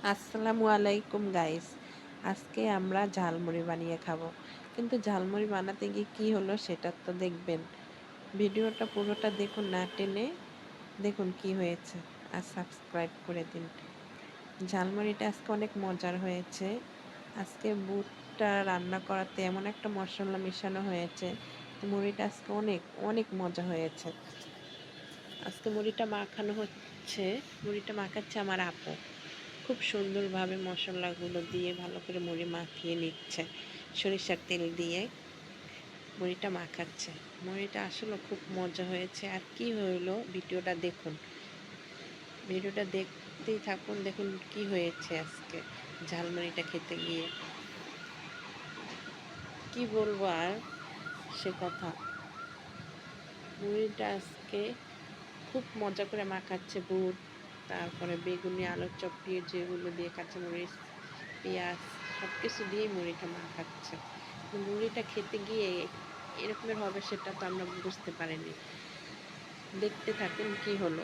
আসসালামু আলাইকুম গাইস। আজকে আমরা ঝালমুড়ি বানিয়ে খাবো। কিন্তু ঝালমুড়ি বানাতে গিয়ে কি হলো সেটা তো দেখবেন। ভিডিওটা পুরোটা দেখুন, না টেনে দেখুন কি হয়েছে। আর সাবস্ক্রাইব করে দিন। ঝালমুড়িটা আজকে অনেক মজার হয়েছে। আজকে বুটটা রান্না করাতে এমন একটা মশলা মেশানো হয়েছে, মুড়িটা আজকে অনেক অনেক মজা হয়েছে। আজকে মুড়িটা মাখানো হচ্ছে, মুড়িটা মাখাচ্ছে আমার আপু। খুব সুন্দরভাবে মশলাগুলো দিয়ে ভালো করে মুড়ি মাখিয়ে নিচ্ছে, সরিষার তেল দিয়ে মুড়িটা মাখাচ্ছে। মুড়িটা আসলে খুব মজা হয়েছে। আর কি হলো ভিডিওটা দেখুন, ভিডিওটা দেখতেই থাকুন। দেখুন কি হয়েছে আজকে ঝালমুড়িটা খেতে গিয়ে। কি বলবো আর সে কথা। মুড়িটা আজকে খুব মজা করে মাখাচ্ছে বুট, তারপরে বেগুনি, আলুর চপ দিয়ে, যেগুলো দিয়ে কাঁচামরিচ, পেঁয়াজ সব কিছু দিয়েই মুড়িটা মাখাচ্ছে। মুড়িটা খেতে গিয়ে এরকমের হবে সেটা তো আমরা বুঝতে পারিনি। দেখতে থাকুন কি হলো।